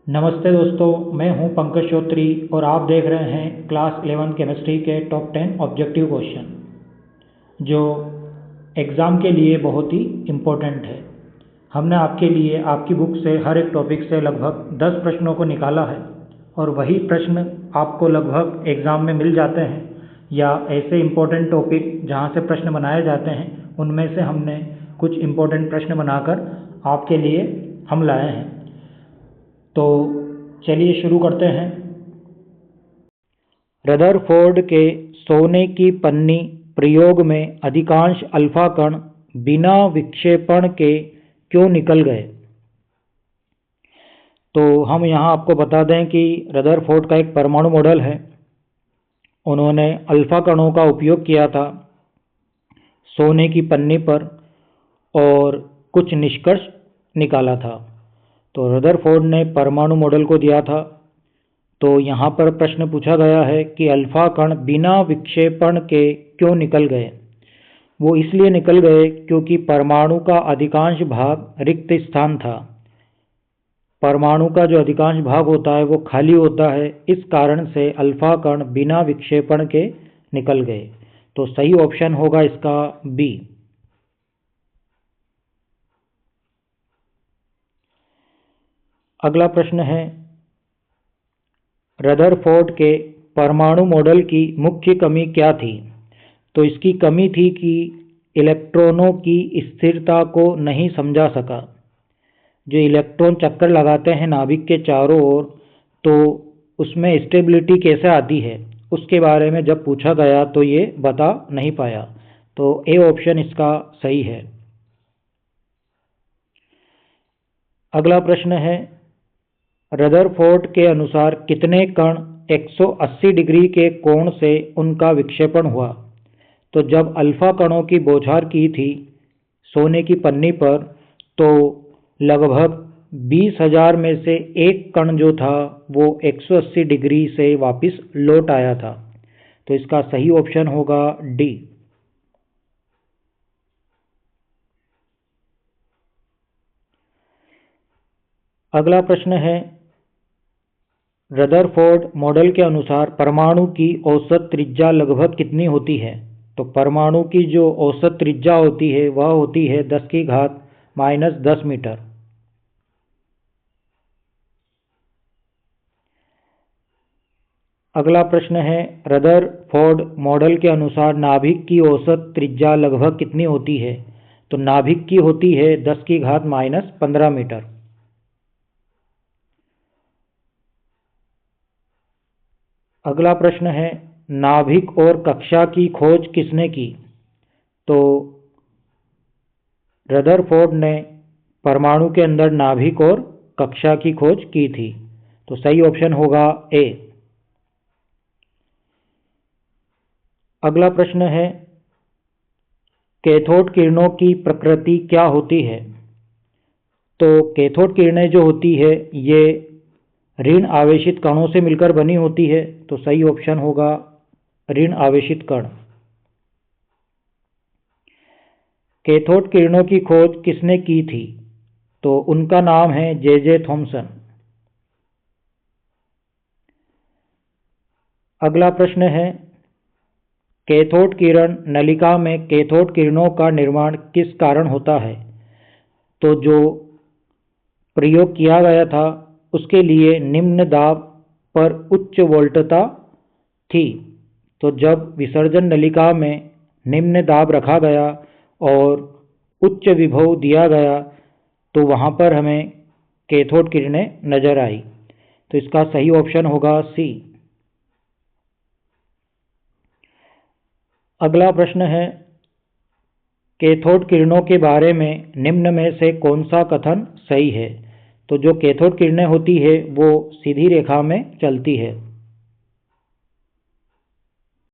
नमस्ते दोस्तों, मैं हूं पंकज चौधरी और आप देख रहे हैं क्लास 11 केमिस्ट्री के टॉप 10 ऑब्जेक्टिव क्वेश्चन जो एग्ज़ाम के लिए बहुत ही इम्पोर्टेंट है। हमने आपके लिए आपकी बुक से हर एक टॉपिक से लगभग 10 प्रश्नों को निकाला है और वही प्रश्न आपको लगभग एग्ज़ाम में मिल जाते हैं या ऐसे इम्पोर्टेंट टॉपिक जहां से प्रश्न बनाए जाते हैं उनमें से हमने कुछ इम्पोर्टेंट प्रश्न बनाकर आपके लिए हम लाए हैं। तो चलिए शुरू करते हैं। रदरफोर्ड के सोने की पन्नी प्रयोग में अधिकांश अल्फा कण बिना विक्षेपण के क्यों निकल गए? तो हम यहाँ आपको बता दें कि रदरफोर्ड का एक परमाणु मॉडल है। उन्होंने अल्फा कणों का उपयोग किया था सोने की पन्नी पर और कुछ निष्कर्ष निकाला था। तो रदरफोर्ड ने परमाणु मॉडल को दिया था। तो यहाँ पर प्रश्न पूछा गया है कि अल्फा कण बिना विक्षेपण के क्यों निकल गए? वो इसलिए निकल गए क्योंकि परमाणु का अधिकांश भाग रिक्त स्थान था। परमाणु का जो अधिकांश भाग होता है वो खाली होता है, इस कारण से अल्फा कण बिना विक्षेपण के निकल गए। तो सही ऑप्शन होगा इसका बी। अगला प्रश्न है, रदरफोर्ड के परमाणु मॉडल की मुख्य कमी क्या थी? तो इसकी कमी थी कि इलेक्ट्रॉनों की स्थिरता को नहीं समझा सका। जो इलेक्ट्रॉन चक्कर लगाते हैं नाभिक के चारों ओर, तो उसमें स्टेबिलिटी कैसे आती है उसके बारे में जब पूछा गया तो ये बता नहीं पाया। तो ए ऑप्शन इसका सही है। अगला प्रश्न है, रदरफोर्ड के अनुसार कितने कण 180 डिग्री के कोण से उनका विक्षेपण हुआ? तो जब अल्फा कणों की बौछार की थी सोने की पन्नी पर, तो लगभग 20,000 में से एक कण जो था वो 180 डिग्री से वापस लौट आया था। तो इसका सही ऑप्शन होगा डी। अगला प्रश्न है, रदरफोर्ड मॉडल के अनुसार परमाणु की औसत त्रिज्या लगभग कितनी होती है? तो परमाणु की जो औसत त्रिज्या होती है वह होती है 10⁻⁻10 मीटर। अगला प्रश्न है, रदरफोर्ड मॉडल के अनुसार नाभिक की औसत त्रिज्या लगभग कितनी होती है? तो नाभिक की होती है 10⁻15 मीटर। अगला प्रश्न है, नाभिक और कक्षा की खोज किसने की? तो रदरफोर्ड ने परमाणु के अंदर नाभिक और कक्षा की खोज की थी। तो सही ऑप्शन होगा ए। अगला प्रश्न है, कैथोड किरणों की प्रकृति क्या होती है? तो कैथोड किरणें जो होती है ये ऋण आवेशित कणों से मिलकर बनी होती है। तो सही ऑप्शन होगा ऋण आवेशित कण। कैथोड किरणों की खोज किसने की थी? तो उनका नाम है जे थॉमसन। अगला प्रश्न है, कैथोड किरण नलिका में कैथोड किरणों का निर्माण किस कारण होता है? तो जो प्रयोग किया गया था उसके लिए निम्न दाब पर उच्च वोल्टता थी। तो जब विसर्जन नलिका में निम्न दाब रखा गया और उच्च विभव दिया गया तो वहाँ पर हमें कैथोड किरणें नजर आई। तो इसका सही ऑप्शन होगा सी। अगला प्रश्न है, कैथोड किरणों के बारे में निम्न में से कौन सा कथन सही है? तो जो कैथोड किरणें होती है वो सीधी रेखा में चलती है।